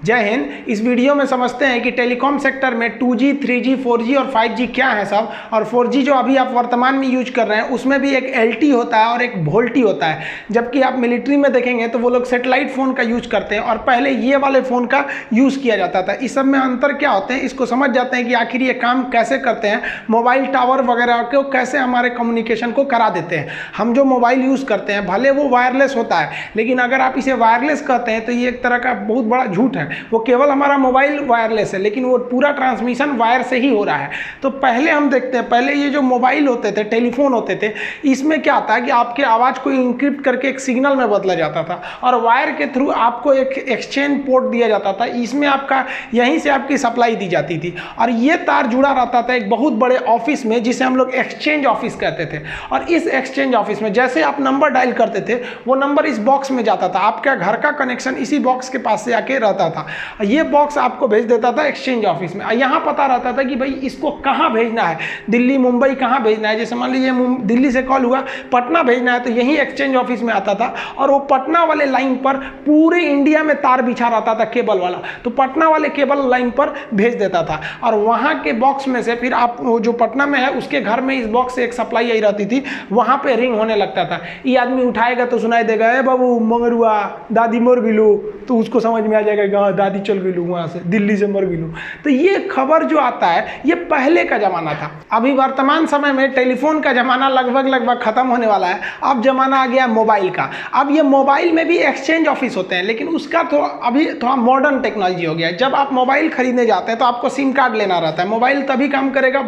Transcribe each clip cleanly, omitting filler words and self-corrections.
जय हिंद। इस वीडियो में समझते हैं कि टेलीकॉम सेक्टर में 2G, 3G, 4G और 5G क्या है सब। और 4G जो अभी आप वर्तमान में यूज कर रहे हैं उसमें भी एक LT होता है और एक VoLTE होता है। जबकि आप मिलिट्री में देखेंगे तो वो लोग सेटेलाइट फ़ोन का यूज करते हैं और पहले ये वाले फ़ोन का यूज़ किया जाता था। इस सब में अंतर क्या होते हैं इसको समझ जाते हैं कि आखिर ये काम कैसे करते हैं। मोबाइल टावर वगैरह को कैसे हमारे कम्युनिकेशन को करा देते हैं। हम जो मोबाइल यूज़ करते हैं भले वो वायरलेस होता है, लेकिन अगर आप इसे वायरलेस कहते हैं तो ये एक तरह का बहुत बड़ा झूठ है। वो केवल हमारा मोबाइल वायरलेस है, लेकिन वो पूरा ट्रांसमिशन वायर से ही हो रहा है। तो पहले हम देखते हैं, पहले ये जो मोबाइल होते थे, टेलीफोन होते थे, इसमें क्या था कि आपके आवाज़ को इंक्रिप्ट करके एक सिग्नल में बदला जाता था और वायर के थ्रू आपको एक एक्सचेंज पोर्ट दिया जाता था। इसमें आपका यहीं से आपकी सप्लाई दी जाती थी और ये तार जुड़ा रहता था एक बहुत बड़े ऑफिस में जिसे हम लोग एक्सचेंज ऑफिस कहते थे। और इस एक्सचेंज ऑफिस में जैसे आप नंबर डायल करते थे वो नंबर इस बॉक्स में जाता था। आपका घर का कनेक्शन इसी बॉक्स के पास से आके रहता था। ये बॉक्स आपको भेज देता था एक्सचेंज ऑफिस में। यहाँ पता रहता था कि भाई इसको कहाँ भेजना है, दिल्ली, मुंबई कहाँ भेजना है। जैसे मान लीजिए दिल्ली से कॉल हुआ, पटना भेजना है, तो यही एक्सचेंज ऑफिस में आता था और वो पटना वाले लाइन पर पूरे इंडिया में तार बिछा रहता था केबल वाला, तो पटना वाले केबल लाइन पर भेज देता था। और वहाँ के बॉक्स में से फिर आप जो पटना में है उसके घर में इस बॉक्स से एक सप्लाई आई रहती थी, वहाँ पे रिंग होने लगता था। ये आदमी उठाएगा तो सुनाई देगा, ए बाबू मंगरुआ दादी मर गिलू, तो उसको समझ में आ जाएगा कि हाँ दादी चल गिलू, वहाँ से दिल्ली से मर गिलू। तो ये खबर जो आता है ये पहले का जमाना था। अभी वर्तमान समय में टेलीफोन का जमाना लगभग खत्म होने वाला है। अब जमाना आ गया मोबाइल का। अब ये मोबाइल में भी एक्सचेंज ऑफिस होते हैं, लेकिन उसका तो अभी थोड़ा मॉडर्न टेक्नोलॉजी हो गया है। जब आप मोबाइल खरीदने जाते हैं तो आपको सिम कार्ड लेना रहता है। मोबाइल तभी काम करेगा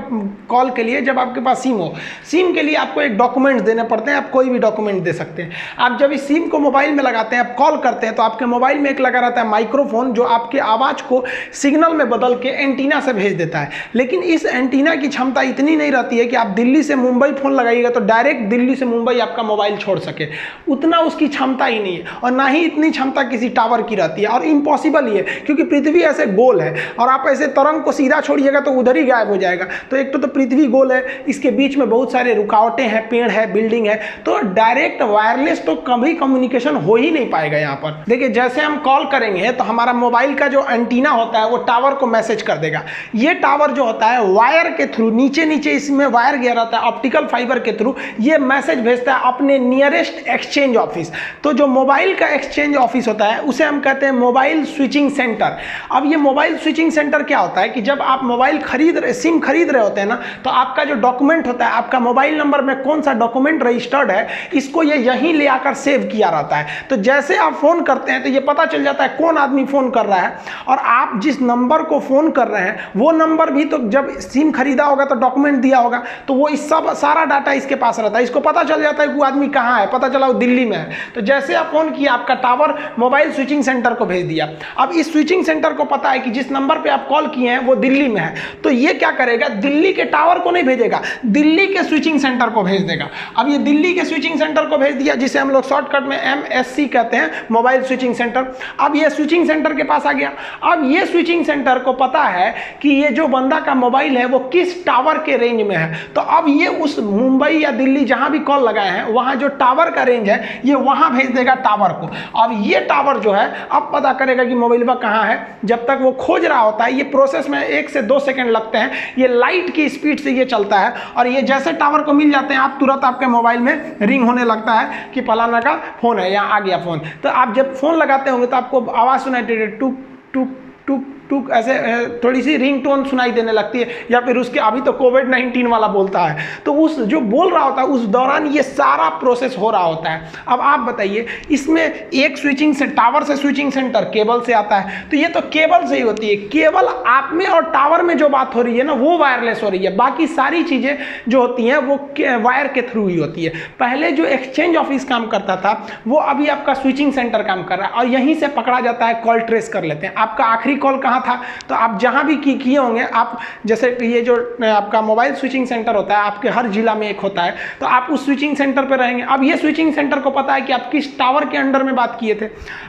कॉल के लिए जब आपके पास सिम हो। सिम के लिए आपको एक डॉक्यूमेंट्स देने पड़ते हैं, आप कोई भी डॉक्यूमेंट दे सकते हैं। आप जब इस सिम को मोबाइल में लगाते हैं, आप कॉल करते हैं, तो आपके मोबाइल में एक लगा रहता है माइक्रोफोन जो आपके आवाज़ को सिग्नल में बदल के एंटीना से भेज देता है। लेकिन इस एंटीना की क्षमता इतनी नहीं रहती है कि आप दिल्ली से मुंबई फ़ोन लगाइएगा तो डायरेक्ट दिल्ली से मुंबई आपका मोबाइल छोड़ सके। उतना उसकी क्षमता ही नहीं है और ना ही इतनी क्षमता किसी टावर की रहती है। और इम्पॉसिबल ही है क्योंकि पृथ्वी ऐसे गोल है और आप ऐसे तरंग को सीधा छोड़िएगा तो उधर ही गायब हो जाएगा। तो एक तो पृथ्वी गोल है, इसके बीच में बहुत सारे रुकावटें हैं, पेड़ है, बिल्डिंग है, तो डायरेक्ट वायरलेस तो कभी कम्युनिकेशन हो ही नहीं पाएगा। यहाँ पर देखिए, जैसे हम कॉल करेंगे तो हमारा मोबाइल का जो एंटीना होता है वो टावर को मैसेज कर देगा। ये टावर जो होता है वायर के थ्रू, नीचे इसमें वायर गया रहता है ऑप्टिकल फाइबर के थ्रू, ये मैसेज भेजता है अपने नियरेस्ट एक्सचेंज ऑफिस। तो जो मोबाइल का एक्सचेंज ऑफिस होता है उसे हम कहते हैं मोबाइल स्विचिंग सेंटर। अब ये मोबाइल स्विचिंग सेंटर क्या होता है कि जब आप मोबाइल सिम खरीद रहे होते हैं ना, तो आपका जो डॉक्यूमेंट होता है, आपका मोबाइल नंबर में कौन सा डॉक्यूमेंट रजिस्टर्ड है, इसको ये यहीं ले आकर सेव किया रहता है। तो जैसे आप फोन करते हैं तो ये पता चल जाता है कौन आदमी फोन कर रहा है और आप जिस नंबर को फोन कर रहे हैं वो नंबर भी तो जब सिम खरीदा होगा तो डॉक्यूमेंट दिया होगा, तो वो इस सब सारा डाटा इसके पास रहता है। इसको पता चल जाता है कि वो आदमी कहाँ है, पता चला वो दिल्ली में है। तो जैसे आप फोन किया, आपका टावर मोबाइल स्विचिंग सेंटर को भेज दिया। अब इस स्विचिंग सेंटर को पता है कि जिस नंबर पे आप कॉल किए हैं वो दिल्ली में है, तो ये क्या करेगा, दिल्ली के टावर को नहीं भेजेगा, दिल्ली के स्विचिंग सेंटर को भेज देगा। अब ये दिल्ली के स्विचिंग सेंटर को भेज दिया, जिसे हम लोग शॉर्टकट में MSC कहते हैं, मोबाइल स्विचिंग सेंटर। अब ये स्विचिंग सेंटर के पास आ गया। अब ये स्विचिंग सेंटर को पता है कि ये जो बंदा का मोबाइल है वो किस टावर के रेंज में है, तो अब ये उस मुंबई या दिल्ली जहां भी कॉल लगाए हैं वहां जो टावर का रेंज है ये वहां भेज देगा टावर को। अब ये टावर जो है अब पता करेगा कि मोबाइल पर कहां है। जब तक वो खोज रहा होता है, ये प्रोसेस में 1 से 2 सेकंड लगते हैं। ये लाइट की स्पीड से ये चलता है और ये जैसे टावर को मिल जाते हैं आप तुरंत आपके मोबाइल में रिंग होने लगता है कि फलाना का फोन है, यहाँ आ गया फोन। तो आप जब फोन लगाते होंगे तो आपको आवाज सुनाई देती है, टुक टुक टुक टुक, ऐसे थोड़ी सी रिंगटोन सुनाई देने लगती है, या फिर उसके अभी तो कोविड-19 वाला बोलता है, तो उस जो बोल रहा होता है उस दौरान ये सारा प्रोसेस हो रहा होता है। अब आप बताइए, इसमें एक स्विचिंग से टावर से स्विचिंग सेंटर केबल से आता है, तो ये तो केबल से ही होती है। केवल आप में और टावर में जो बात हो रही है ना वो वायरलेस हो रही है, बाकी सारी चीज़ें जो होती हैं वो वायर के थ्रू ही होती है। पहले जो एक्सचेंज ऑफिस काम करता था वो अभी आपका स्विचिंग सेंटर काम कर रहा है और यहीं से पकड़ा जाता है, कॉल ट्रेस कर लेते हैं। आपका आखिरी कॉल कहाँ था। तो आप जहाँ भी किए होंगे, आप जैसे ये जो आपका मोबाइल स्विचिंग सेंटर होता है, आपके हर जिला में एक होता है, तो आप उस स्विचिंग सेंटर पर रहेंगे। अब ये स्विचिंग सेंटर को पता है कि आप किस टावर के अंडर में बात किए थे।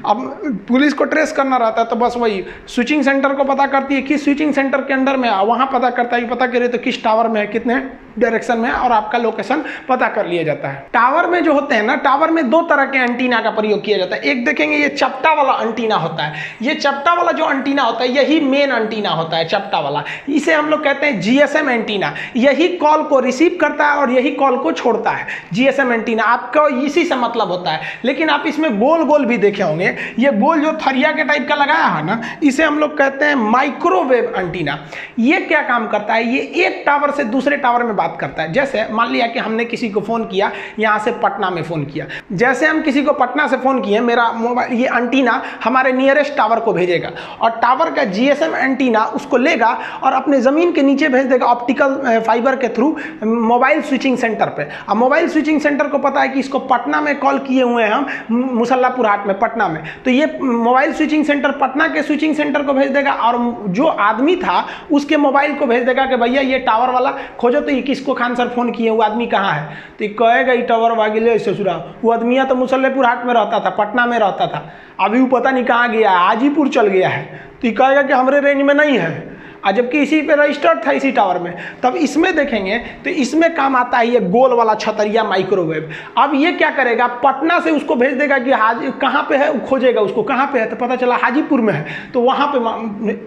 अब पुलिस को ट्रेस करना रहता है, तो बस वही स्विचिंग सेंटर को पता करती है किस स्विचिंग सेंटर के अंडर में, वहाँ पता करता है कि पता करिए तो किस टावर में है, कितने डायरेक्शन में है, और आपका लोकेशन पता कर लिया जाता है। टावर में जो होते हैं ना, टावर में दो तरह के एंटीना का प्रयोग किया जाता है। एक देखेंगे ये चपटा वाला एंटीना होता है। ये चपटा वाला जो एंटीना होता है यही मेन एंटीना होता है, चपटा वाला। इसे हम लोग कहते हैं जीएसएम एंटीना। यही कॉल को रिसीव करता है और यही कॉल को छोड़ता है। जीएसएम एंटीना आपका इसी से मतलब होता है। लेकिन आप इसमें गोल गोल भी देखे होंगे, ये गोल जो थरिया के टाइप का लगाया है ना, इसे हम लोग कहते हैं माइक्रोवेव एंटीना। ये क्या काम करता है, ये एक टावर से दूसरे टावर में बात करता है। जैसे मान लिया कि हमने किसी को फोन किया, यहां से पटना में फोन किया। जैसे हम किसी को पटना से फोन किए, मेरा मोबाइल ये एंटीना हमारे नियरेस्ट टावर को भेजेगा और टावर का जीएसएम एंटीना उसको लेगा और अपने जमीन के नीचे भेज देगा ऑप्टिकल फाइबर के थ्रू मोबाइल स्विचिंग सेंटर पे। अब मोबाइल स्विचिंग सेंटर को पता है कि इसको पटना में कॉल किए हुए हैं हम, मुसल्लापुर हाट में, पटना में, तो ये मोबाइल स्विचिंग सेंटर पटना के स्विचिंग सेंटर को भेज देगा और जो आदमी था उसके मोबाइल को भेज देगा कि भैया ये टावर वाला खोजो तो ये किसको खान सर फोन किए, वो आदमी कहाँ है। तो ये कहेगा ये टावर वागिले ससुरा, वो आदमिया तो मुसल्लापुर हाट में रहता था, पटना में रहता था, अभी वो पता नहीं कहाँ गया है, हाजीपुर चल गया है। तो ये कहेगा कि हमारे रेंज में नहीं है, जबकि इसी पे रजिस्टर्ड था इसी टावर में। तब इसमें देखेंगे तो इसमें काम आता है ये गोल वाला छतरिया माइक्रोवेव। अब ये क्या करेगा, पटना से उसको भेज देगा कि कहाँ पे है, खोजेगा उसको कहाँ पे है, तो पता चला हाजीपुर में है, तो वहाँ पे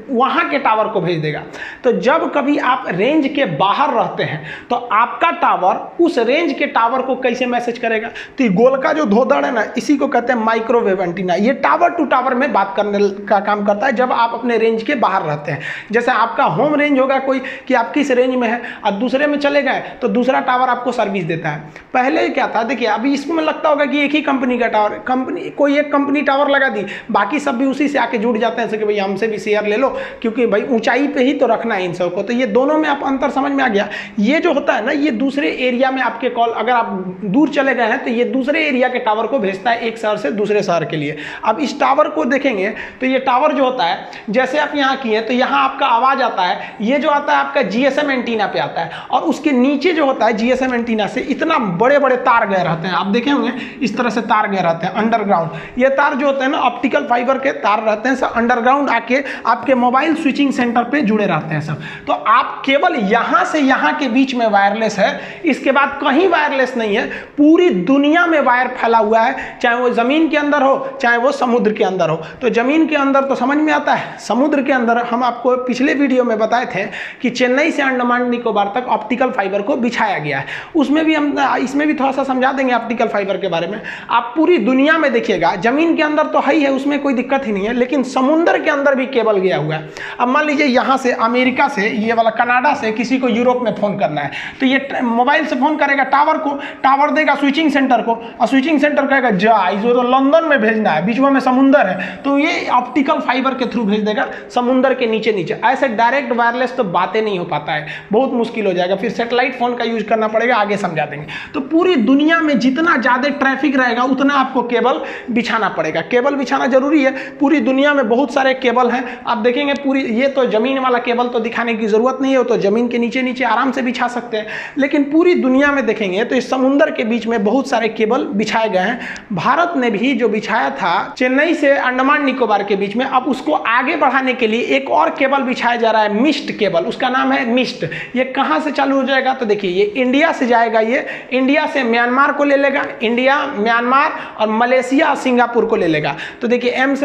वहाँ के टावर को भेज देगा। तो जब कभी आप रेंज के बाहर रहते हैं तो आपका टावर उस रेंज के टावर को कैसे मैसेज करेगा, तो ये गोल का जो धोदड़ है ना, इसी को कहते हैं माइक्रोवेव एंटीना। ये टावर टू टावर में बात करने का काम करता है जब आप अपने रेंज के बाहर रहते हैं। जैसे आपका होम रेंज होगा कोई कि आप किस रेंज में है और दूसरे में चले गए तो दूसरा टावर आपको सर्विस देता है। पहले क्या था, देखिए अभी इसमें लगता होगा कि एक ही कंपनी का टावर, कंपनी कोई एक कंपनी टावर लगा दी, बाकी सब भी उसी से आके जुड़ जाते हैं कि भाई हमसे भी शेयर ले लो, क्योंकि भाई ऊंचाई पे ही तो रखना है इन सबको। तो ये दोनों में आप अंतर समझ में आ गया। ये जो होता है ना, ये दूसरे एरिया में आपके कॉल, अगर आप दूर चले गए हैं तो ये दूसरे एरिया के टावर को भेजता है एक शहर से दूसरे शहर के लिए। अब इस टावर को देखेंगे तो ये टावर जो होता है, जैसे आप यहाँ किए तो यहाँ आपका आवाज आता है, ये जो आता है आपका जीएसएम एंटीना पे आता है, और उसके नीचे जो होता है जीएसएम एंटीना से इतना बड़े बड़े तार गए रहते हैं, आप देखे होंगे इस तरह से तार गए रहते हैं अंडरग्राउंड। ये तार जो होते हैं ना ऑप्टिकल फाइबर के तार रहते हैं, सब अंडरग्राउंड आके आपके मोबाइल स्विचिंग सेंटर पे जुड़े रहते हैं सब। तो आप केवल यहाँ से यहाँ के बीच में वायरलेस है, इसके बाद कहीं वायरलेस नहीं है। पूरी दुनिया में वायर फैला हुआ है, चाहे वो जमीन के अंदर हो चाहे वो समुद्र के अंदर हो। तो जमीन के अंदर तो समझ में आता है, समुद्र के अंदर हम आपको पिछले वीडियो में बताए थे कि चेन्नई से अंडमान निकोबार तक ऑप्टिकल फाइबर को बिछाया गया है। उसमें भी हम इसमें भी थोड़ा सा समझा देंगे ऑप्टिकल फाइबर के बारे में। आप पूरी दुनिया में देखिएगा, जमीन के अंदर तो है ही है, उसमें कोई दिक्कत ही नहीं है, लेकिन समुद्र के अंदर भी केबल गया हुआ है। अब मान लीजिए यहाँ से अमेरिका से, ये वाला कनाडा से किसी को यूरोप में फोन करना है, तो ये मोबाइल से फोन करेगा टावर को, टावर देगा स्विचिंग सेंटर को, और स्विचिंग सेंटर कहेगा जा इसको तो लंदन में भेजना है, बीच में समुद्र है, तो ये ऑप्टिकल फाइबर के थ्रू भेज देगा समुद्र के नीचे नीचे। ऐसे डायरेक्ट वायरलेस तो बातें नहीं हो पाता है, बहुत मुश्किल हो जाएगा, फिर सैटेलाइट फोन का यूज करना पड़ेगा, आगे समझा देंगे। तो पूरी दुनिया में जितना ज्यादा ट्रैफिक रहेगा उतना आपको केबल बिछाना पड़ेगा। केबल बिछाना जरूरी है, पूरी दुनिया में बहुत सारे केबल हैं, आप देखेंगे पूरी। ये तो जमीन वाला केबल तो दिखाने की जरूरत नहीं है, वो तो जमीन के नीचे नीचे आराम से बिछा सकते हैं, लेकिन पूरी दुनिया में देखेंगे तो इस समुद्र के बीच में बहुत सारे केबल बिछाए गए हैं। भारत ने भी जो बिछाया था चेन्नई से अंडमान निकोबार के बीच में, अब उसको आगे बढ़ाने के लिए एक और केबल बिछाया जा रहा है, मिस्ट केबल, उसका नाम है मिस्ट। ये कहां से चालू हो जाएगा, तो देखिए ये इंडिया से जाएगा, ये इंडिया से म्यांमार को ले लेगा, इंडिया म्यांमार और मलेशिया सिंगापुर को ले लेगा। तो देखिए एम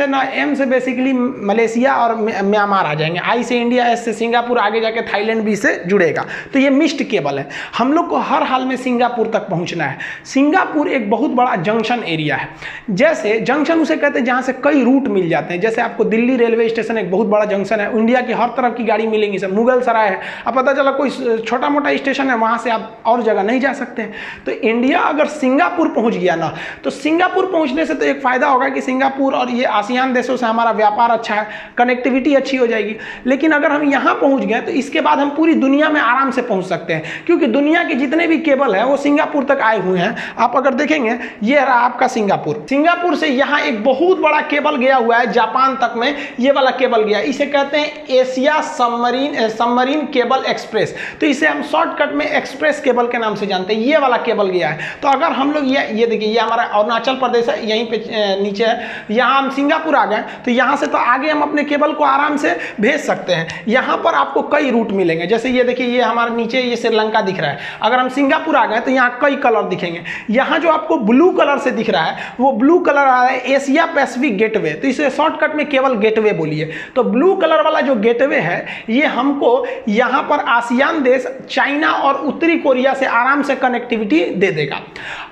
से बेसिकली मलेशिया और म्यांमार आ जाएंगे, आई से इंडिया, एस से सिंगापुर, आगे जाके थाईलैंड भी से जुड़ेगा। तो ये मिस्ट केबल है। हम लोग को हर हाल में सिंगापुर तक पहुंचना है। सिंगापुर एक बहुत बड़ा जंक्शन एरिया है। जैसे जंक्शन उसे कहते हैं जहां से कई रूट मिल जाते हैं। जैसे आपको दिल्ली रेलवे स्टेशन एक बहुत बड़ा जंक्शन है, इंडिया की हर तरफ की गाड़ी मिलेंगी सब, मुगल सराय है, अब पता चला कोई छोटा मोटा स्टेशन है वहाँ से आप और जगह नहीं जा सकते हैं। तो इंडिया अगर सिंगापुर पहुँच गया ना, तो सिंगापुर पहुँचने से तो एक फ़ायदा होगा कि सिंगापुर और ये आसियान देशों से हमारा व्यापार अच्छा है, कनेक्टिविटी अच्छी हो जाएगी। लेकिन अगर हम यहाँ पहुँच गए तो इसके बाद हम पूरी दुनिया में आराम से पहुँच सकते हैं, क्योंकि दुनिया के जितने भी केबल हैं वो सिंगापुर तक आए हुए हैं। आप अगर देखेंगे ये रहा आपका सिंगापुर, सिंगापुर से यहाँ एक बहुत बड़ा केबल गया हुआ है जापान तक में, ये वाला केबल गया, इसे कहते हैं एशिया सबमरीन केबल एक्सप्रेस। तो इसे हम शॉर्टकट में एक्सप्रेस केबल के नाम से जानते हैं, ये वाला केबल गया है। तो अगर हम लोग ये देखिए, ये हमारा अरुणाचल प्रदेश है, यहीं पे नीचे है, यहाँ हम सिंगापुर आ गए, तो यहाँ से तो आगे हम अपने केबल को आराम से भेज सकते हैं। यहाँ पर आपको कई रूट मिलेंगे, जैसे ये देखिए, ये हमारे नीचे ये श्रीलंका दिख रहा है। अगर हम सिंगापुर आ गए तो यहाँ कई कलर दिखेंगे। यहाँ जो आपको ब्लू कलर से दिख रहा है वो ब्लू कलर आ रहा है एशिया पैसिफिक गेटवे, तो इसे शॉर्टकट में केवल गेटवे बोलिए। तो ब्लू कलर वाला जो गेटवे है ये हमको यहाँ पर आसियान देश, चाइना और उत्तरी कोरिया से आराम से कनेक्टिविटी दे देगा।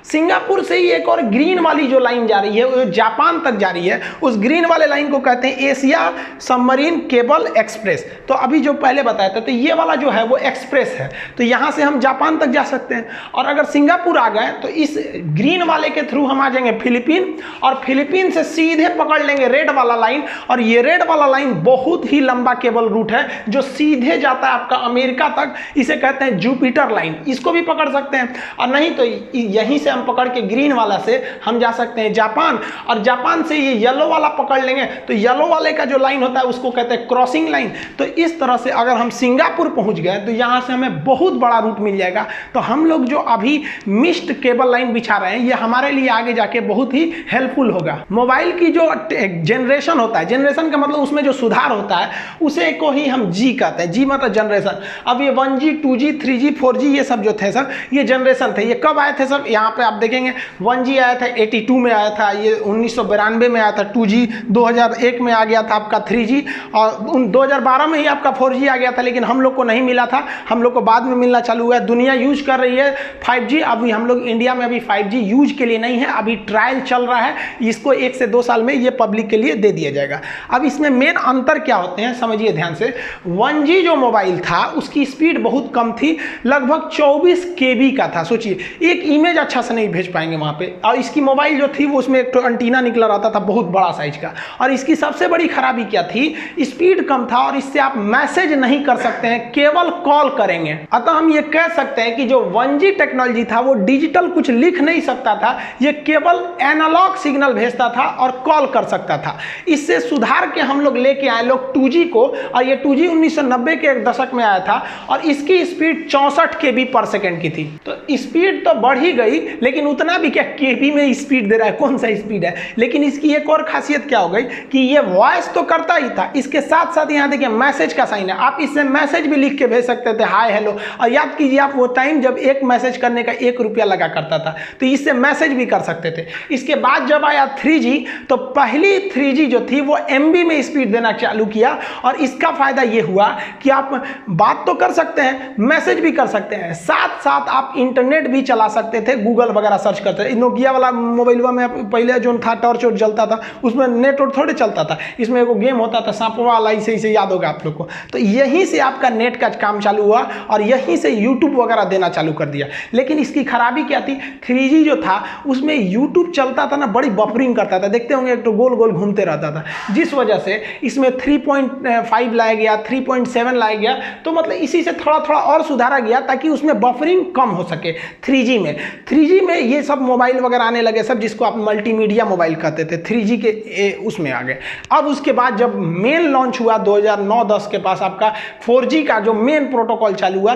सिंगापुर से ही एक और ग्रीन वाली जो लाइन जा रही है वो जापान तक जा रही है, उस ग्रीन वाले लाइन को कहते हैं एशिया सबमरीन केबल एक्सप्रेस। तो अभी जो पहले बताया था, तो ये वाला जो है वो एक्सप्रेस है, तो यहाँ से हम जापान तक जा सकते हैं। और अगर सिंगापुर आ गए तो इस ग्रीन वाले के थ्रू हम आ जाएंगे फिलीपीन, और फिलीपीन से सीधे पकड़ लेंगे रेड वाला लाइन, और ये रेड वाला लाइन बहुत ही लंबा केबल रूट है जो सीधे जाता है आपका अमेरिका तक, इसे कहते हैं जुपिटर लाइन, इसको भी पकड़ सकते हैं। और नहीं तो यहीं से हम पकड़ के ग्रीन वाला से हम जा सकते हैं जापान, और जापान से ये येलो वाला पकड़ लेंगे, तो येलो वाले का जो लाइन होता है उसको कहते हैं क्रॉसिंग लाइन। तो इस तरह से अगर हम सिंगापुर पहुंच गए तो यहाँ से हमें बहुत बड़ा रूट मिल जाएगा। तो हम लोग जो अभी मिस्ड केबल लाइन बिछा रहे हैं ये हमारे लिए आगे जाके बहुत ही हेल्पफुल होगा। मोबाइल की जो जनरेशन होता है, जनरेशन का मतलब उसमें जो सुधार होता है उसे को ही हम जी कहते हैं, जी मतलब जनरेशन। अब ये 1G 2G 3G 4G ये सब जो थे सर, ये जनरेशन थे। ये कब आए थे सर? यहाँ पे आप देखेंगे 1G आया था 82 में आया था, ये 1992 में आया था 2G, 2001 में आ गया था आपका 3G, और 2012 में ही आपका 4G आ गया था, लेकिन हम लोग को नहीं मिला था, हम लोग को बाद में मिलना चालू हुआ है। दुनिया यूज कर रही है 5G, अभी हम लोग इंडिया में अभी 5G यूज के लिए नहीं है, अभी ट्रायल चल रहा है, इसको 1 से 2 साल में ये पब्लिक के लिए दे दिया जाएगा। अब इसमें मेन अंतर क्या होते हैं समझिए ध्यान से। 1G जो मोबाइल था उसकी स्पीड बहुत कम थी, लगभग 24 KB का था। सोचिए एक इमेज अच्छा से नहीं भेज पाएंगे वहाँ पे, और इसकी मोबाइल जो थी वो उसमें एक तो एंटीना निकला रहता था बहुत बड़ा साइज का, और इसकी सबसे बड़ी खराबी क्या थी, स्पीड कम था, और इससे आप मैसेज नहीं कर सकते हैं, केवल कॉल करेंगे। अतः हम ये कह सकते हैं कि जो 1G टेक्नोलॉजी था वो डिजिटल कुछ लिख नहीं सकता था, ये केवल एनालॉग सिग्नल भेजता था और कॉल कर सकता था। इससे सुधार के हम लोग लेके आए लोग 2G को, और ये 2G 1990 के एक दशक में आया था, और इसकी स्पीड 64 KB पर सेकेंड की थी। तो स्पीड तो बढ़ ही गई, लेकिन उतना भी क्या KB में स्पीड दे रहा है, कौन सा स्पीड है। लेकिन इसकी एक और खासियत क्या हो गई कि ये वॉइस तो करता ही था, इसके साथ साथ यहाँ देखिए मैसेज का साइन है, आप इससे मैसेज भी लिख के भेज सकते थे, हाय हेलो। और याद कीजिए आप वो टाइम जब एक मैसेज करने का 1 रुपया लगा करता था, तो इससे मैसेज भी कर सकते थे। इसके बाद जब आया 3G, तो पहली 3G जो थी वो MB में स्पीड देना चालू किया, और इसका फायदा ये हुआ कि आप बात तो कर सकते हैं, मैसेज भी कर सकते हैं, साथ साथ आप इंटरनेट भी चला सकते थे, गूगल वगैरह सर्च करते थे। नोकिया वाला मोबाइल में पहले जो था टॉर्च वॉर्च जलता था, उसमें नेट और थोड़े चलता था, इसमें एक गेम होता था सांपवा वाला, इसे याद होगा आप लोग को। तो यहीं से आपका नेट का काम चालू हुआ, और यहीं से यूट्यूब वगैरह देना चालू कर दिया। लेकिन इसकी खराबी क्या थी, 3G जो था उसमें यूट्यूब चलता था ना, बड़ी बफरिंग करता था, देखते होंगे एक तो गोल गोल घूमते रहता था, जिस वजह से इसमें 3.5 लाया गया, 3.7 लाया गया। तो मतलब इसी से थोड़ा थोड़ा और सुधारा गया ताकि उसमें बफरिंग कम हो सके। 3G में ये सब मोबाइल वगैरह आने लगे सब, जिसको आप मल्टीमीडिया मोबाइल कहते थे, 3G के उसमें आ गए। अब उसके बाद जब मेन लॉन्च हुआ 2009-10 के पास आपका 4G का जो मेन प्रोटोकॉल चालू हुआ,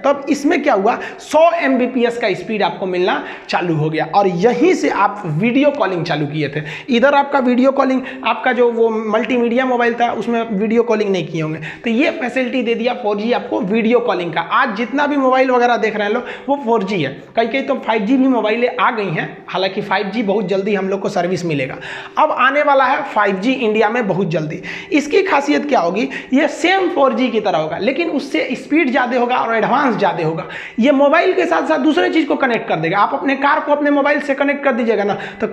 तब इसमें क्या हुआ, 100 Mbps का स्पीड आपको मिलना चालू हो गया, और यहीं से आप वीडियो कॉलिंग चालू किए थे। इधर आपका वीडियो कॉलिंग, आपका जो वो मल्टीमीडिया मोबाइल था उसमें वीडियो कॉलिंग नहीं किए होंगे, तो ये फैसिलिटी दे दिया 4G आपको वीडियो कॉलिंग का। आज जितना भी मोबाइल वगैरह देख रहे हैं लोग वो 4G है, कई तो 5G भी मोबाइलें आ गई हैं, हालांकि 5G बहुत जल्दी हम लोग को सर्विस मिलेगा। अब आने वाला है 5G इंडिया में बहुत जल्दी। इसकी खासियत क्या होगी, ये सेम 4G की तरह होगा, लेकिन उससे स्पीड ज़्यादा होगा और एडवांस ज़्यादा होगा। ये मोबाइल के साथ साथ दूसरे चीज़ को कनेक्ट कर देगा। आप अपने कार को अपने मोबाइल से कनेक्ट कर दीजिएगा ना, तो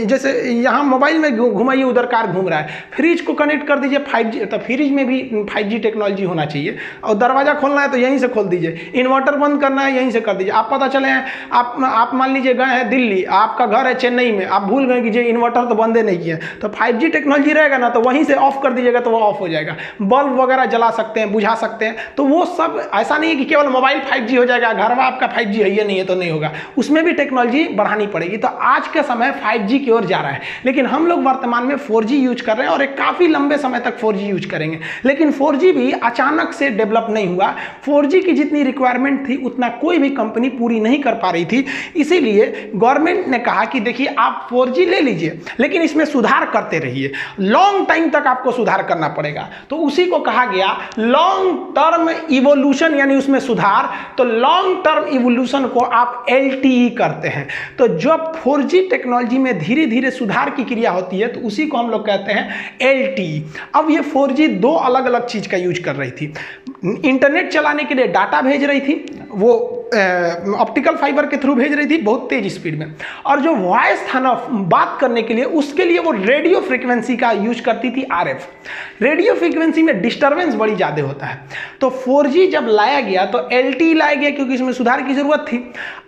जैसे यहाँ मोबाइल में घुमाइए, उधर कार घूम रहा है, फ्रिज को कनेक्ट कर दीजिए 5G, तो फ्रिज में भी 5G टेक्नोलॉजी होना चाहिए। और दरवाज़ा खोलना है तो यहीं से खोल दीजिए, इन्वर्टर बंद करना है यहीं से कर दीजिए। आप पता चले आप मान लीजिए गए हैं दिल्ली, आपका घर है चेन्नई में, आप भूल गए कि जो इन्वर्टर तो बंदे नहीं किए, तो 5G टेक्नोलॉजी रहेगा ना, तो वहीं से ऑफ कर दीजिएगा तो वो ऑफ हो जाएगा। बल्ब वगैरह जला सकते हैं, बुझा सकते हैं। तो वो सब ऐसा नहीं है कि केवल मोबाइल 5G हो जाएगा, घर में आपका 5G है ये नहीं है तो नहीं होगा, उसमें भी टेक्नोलॉजी बढ़ानी पड़ेगी। तो आज का समय 5G की ओर जा रहा है, लेकिन हम लोग वर्तमान में 4G यूज कर रहे हैं और एक काफ़ी लंबे समय तक 4G यूज करेंगे। लेकिन 4G भी अचानक से डेवलप नहीं हुआ। 4G की जितनी रिक्वायरमेंट थी उतना कोई भी कंपनी पूरी नहीं कर पा रही थी। इसीलिए गवर्नमेंट ने कहा कि देखिए आप 4G ले लीजिए, लेकिन इसमें सुधार करते रहिए, लॉन्ग टाइम तक आपको सुधार करना पड़ेगा। तो उसी को कहा गया लॉन्ग टर्म इवोल्यूशन, यानी उसमें सुधार। तो लॉन्ग टर्म इवोल्यूशन को आप LTE करते हैं। तो जब 4G टेक्नोलॉजी में धीरे धीरे सुधार की क्रिया होती है तो उसी को हम लोग कहते हैं LTE। अब ये 4G दो अलग अलग चीज का यूज कर रही थी। इंटरनेट चलाने के लिए डाटा भेज रही थी, वो ऑप्टिकल फाइबर के थ्रू भेज रही थी बहुत तेज स्पीड में, और जो वॉइस था ना बात करने के लिए, उसके लिए वो रेडियो फ्रीक्वेंसी का यूज करती थी RF। रेडियो फ्रीक्वेंसी में डिस्टरबेंस बड़ी ज़्यादा होता है। तो 4G जब लाया गया तो LTE लाया गया क्योंकि इसमें सुधार की जरूरत थी।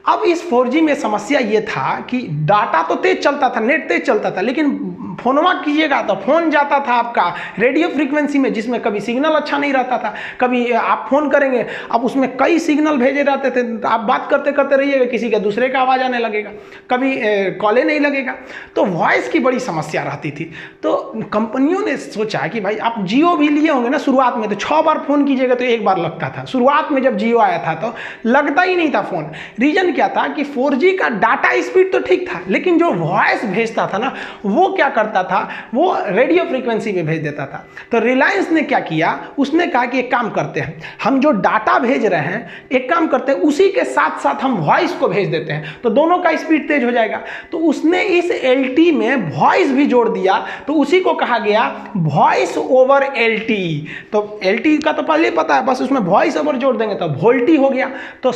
अब इस 4G में समस्या ये था कि डाटा तो तेज चलता था, नेट तेज चलता था, लेकिन फोनवा कीजिएगा तो फोन जाता था आपका रेडियो फ्रीक्वेंसी में, जिसमें कभी सिग्नल अच्छा नहीं रहता था। कभी आप फोन करेंगे, अब उसमें कई सिग्नल भेजे रहते थे, आप बात करते करते रहिएगा, किसी का दूसरे का आवाज़ आने लगेगा, कभी कॉले नहीं लगेगा। तो वॉइस की बड़ी समस्या रहती थी। तो कंपनियों ने सोचा कि भाई आप जियो भी लिए होंगे ना शुरुआत में, तो 6 बार फोन कीजिएगा तो 1 बार लगता था। शुरुआत में जब जियो आया था तो लगता ही नहीं था फोन। रीजन क्या था कि 4G का डाटा स्पीड तो ठीक था, लेकिन जो वॉइस भेजता था ना वो क्या करता था, वो रेडियो फ्रीक्वेंसी पे भेज देता था। तो रिलायंस ने क्या किया, उसने कहा कि एक काम करते हैं, हम जो डाटा भेज रहे हैं एक काम करते हैं उसी के साथ साथ हम वॉइस को भेज देते हैं, तो दोनों का स्पीड तेज हो जाएगा। तो उसने इस LTE में वॉइस भी जोड़ दिया, तो उसी को कहा गया वॉइस ओवर LTE। तो LTE का तो पहले पता है, बस उसमें वॉइस ओवर जोड़ देंगे तो वोल्टी हो गया। तो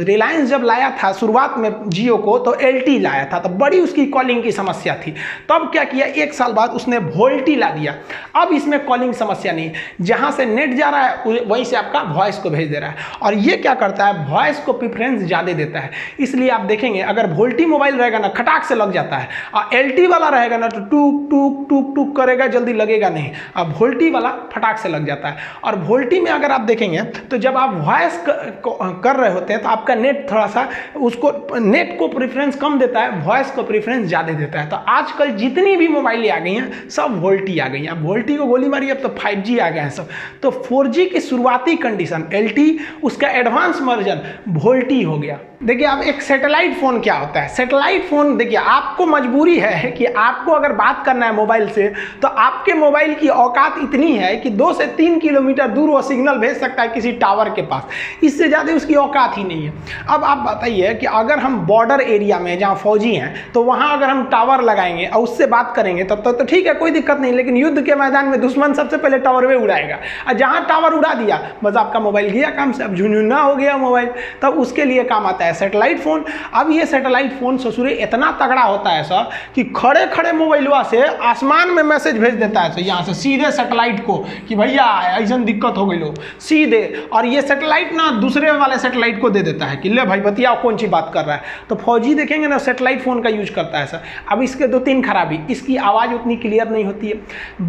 रिलायंस जब लाया था शुरुआत में जियो को तो LTE लाया था, तो बड़ी उसकी कॉलिंग की समस्या थी। तब क्या किया, 1 साल बाद उसने वोल्टी ला दिया। अब इसमें कॉलिंग समस्या नहीं, जहां से नेट जा रहा है वहीं से आपका वॉइस को भेज दे रहा है। और ये क्या करता है, वॉइस को प्रेफरेंस ज़्यादा देता है। इसलिए आप देखेंगे अगर वोल्टी मोबाइल रहेगा ना खटाक से लग जाता है, और LTE वाला रहेगा ना तो टूक टूक टूक टूक करेगा, जल्दी लगेगा नहीं। अब वोल्टी वाला फटाक से लग जाता है। और वोल्टी में अगर आप देखेंगे तो जब आप वॉइस कर रहे होते हैं तो आपका नेट थोड़ा सा उसको नेट को प्रेफरेंस कम देता है, वॉइस को प्रेफरेंस ज़्यादा देता है। तो आजकल जितनी भी मोबाइल आ गई हैं सब वोल्टी आ गई हैं। अब वोल्टी को गोली मारी, अब तो 5G आ गए हैं सब। तो 4G की शुरुआती कंडीशन LTE, उसका एडवांस वर्जन वोल्टी हो गया। देखिए अब एक सैटेलाइट फ़ोन क्या होता है, सैटेलाइट फ़ोन देखिए आपको मजबूरी है कि आपको अगर बात करना है मोबाइल से तो आपके मोबाइल की औकात इतनी है कि 2 से 3 किलोमीटर दूर वो सिग्नल भेज सकता है किसी टावर के पास, इससे ज़्यादा उसकी औकात ही नहीं है। अब आप बताइए कि अगर हम बॉर्डर एरिया में जहाँ फौजी हैं तो वहाँ अगर हम टावर लगाएंगे और उससे बात करेंगे तब तो ठीक है, कोई दिक्कत नहीं, लेकिन युद्ध के मैदान में दुश्मन सबसे पहले टावर में उड़ाएगा, और जहाँ टावर उड़ा दिया बस आपका मोबाइल गया काम से, अब झुनझुना हो गया मोबाइल। तब उसके लिए काम आता है सैटेलाइट फोन। अब ये सैटेलाइट फोन ससुरे इतना तगड़ा होता है सर कि खड़े खड़े मोबाइलवा से आसमान में मैसेज भेज देता है, यहाँ से सीधे सैटेलाइट को कि भैया ऐसा दिक्कत हो गई लो सीधे। और ये सैटेलाइट ना दूसरे वाले सैटेलाइट को दे देता है कि ले भाई बतिया कौन सी बात कर रहा है। तो फौजी देखेंगे ना सैटेलाइट फोन का यूज करता है सर। अब इसके 2-3 खराबी, इसकी आवाज़ उतनी क्लियर नहीं होती है,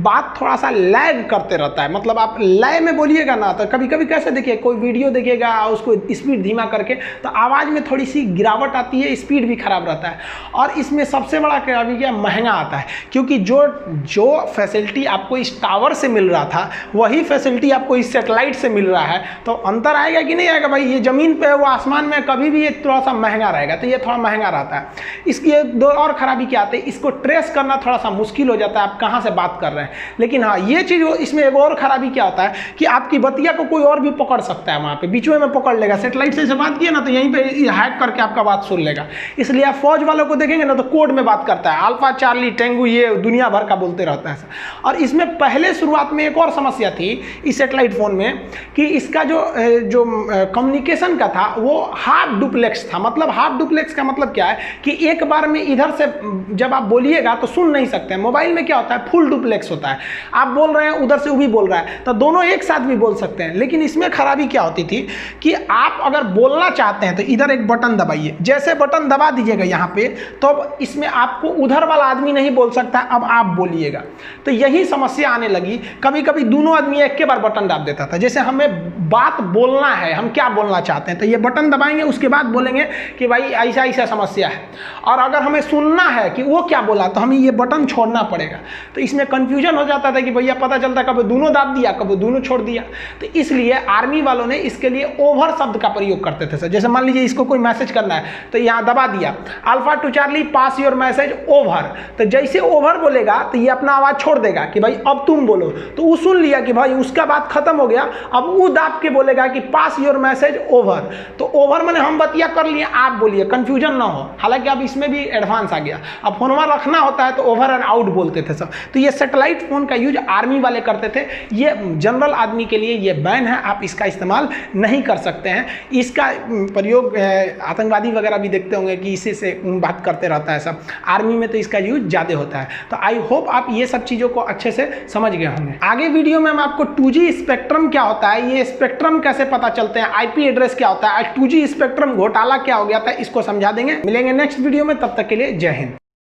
बात थोड़ा सा लैग करते रहता है, मतलब आप लय में बोलिएगा ना तो कभी कभी कैसे देखिए कोई वीडियो देखिएगा उसको स्पीड धीमा करके तो आवाज़ में थोड़ी सी गिरावट आती है, स्पीड भी खराब रहता है। और इसमें सबसे बड़ा खराबी क्या, महंगा आता है, क्योंकि जो फैसिलिटी आपको इस टावर से मिल रहा था वही फैसिलिटी आपको इस सैटेलाइट से मिल रहा है, तो अंतर आएगा कि नहीं आएगा भाई। ये ज़मीन पे है वो आसमान में, कभी भी ये थोड़ा सा महंगा रहेगा, तो ये थोड़ा महंगा रहता है। इसकी 2 और खराबी क्या आती है, इसको ट्रेस करना थोड़ा सा मुश्किल हो जाता है आप कहाँ से बात कर रहे हैं। लेकिन हाँ ये चीज़ इसमें एक और खराबी क्या होता है कि आपकी बतिया को कोई और भी पकड़ सकता है, वहाँ पे बीच में पकड़ लेगा। सैटेलाइट से बात किया ना तो यहीं पे हैक करके आपका बात सुन लेगा। इसलिए आप फौज वालों को देखेंगे ना तो कोड में बात करता है, अल्फा चार्ली टेंगू ये दुनिया भर का बोलते रहता है। और इसमें पहले शुरुआत में एक और समस्या थी इस सैटेलाइट फोन में कि इसका जो कम्युनिकेशन का था वो हाफ डुप्लेक्स था। मतलब हाफ डुप्लेक्स का मतलब क्या है कि एक बार में इधर से जब आप बोलिएगा तो सुन नहीं नहीं सकते हैं। मोबाइल में क्या होता है, फुल डुप्लेक्स होता है, आप बोल रहे हैं उधर से वो भी बोल रहा है, तो दोनों एक साथ भी बोल सकते हैं। लेकिन इसमें खराबी क्या होती थी कि आप अगर बोलना चाहते हैं तो इधर एक बटन दबाइए, जैसे बटन दबा दीजिएगा यहाँ पे, तो अब इसमें आपको उधर वाला आदमी नहीं बोल सकता, अब आप बोलिएगा। तो यही समस्या आने लगी। कभी कभी दोनों आदमी एक के बार बटन दाब देता था। जैसे हमें बात बोलना है, हम क्या बोलना चाहते हैं, तो ये बटन दबाएंगे, उसके बाद बोलेंगे कि भाई ऐसा ऐसा समस्या है। और अगर हमें सुनना है कि वो क्या बोला, तो हमें ये बटन छोड़ना पड़ेगा। तो इसमें कंफ्यूजन हो जाता था कि भैया पता चलता कब दोनों दाब दिया, कब दोनों छोड़ दिया। तो इसलिए आर्मी वालों ने इसके लिए ओवर शब्द का प्रयोग करते थे सर। जैसे मान लीजिए इसको कोई मैसेज करना है, तो यहाँ दबा दिया, alpha two Charlie pass your message over. तो जैसे ओवर बोलेगा तो ये अपना आवाज छोड़ देगा कि भाई अब तुम बोलो। तो वो सुन लिया कि भाई उसका बात खत्म हो गया, अब वो दाब के बोलेगा कि पास योर मैसेज ओवर। तो ओवर मैंने हम बतिया कर लिए, आप बोलिए, कंफ्यूजन ना हो। हालांकि अब इसमें भी एडवांस आ गया, अब फोनवा रखना होता है तो ओवर एंड आउट बोलते थे सब। तो ये सैटेलाइट फोन का यूज आर्मी वाले करते थे, ये जनरल आदमी के लिए ये बैन है, आप इसका इस्तेमाल नहीं कर सकते हैं। इसका प्रयोग आतंकवादी वगैरह भी देखते होंगे कि इसी से बात करते रहता है सब, आर्मी में तो इसका यूज ज़्यादा होता है। तो आई होप आप ये सब चीज़ों को अच्छे से समझ गए होंगे। आगे वीडियो में मैं आपको 2G स्पेक्ट्रम क्या होता है, ये स्पेक्ट्रम कैसे पता चलते हैं, IP एड्रेस क्या होता है, 2G स्पेक्ट्रम घोटाला क्या हो गया था, इसको समझा देंगे। मिलेंगे नेक्स्ट वीडियो में, तब तक के लिए जय हिंद।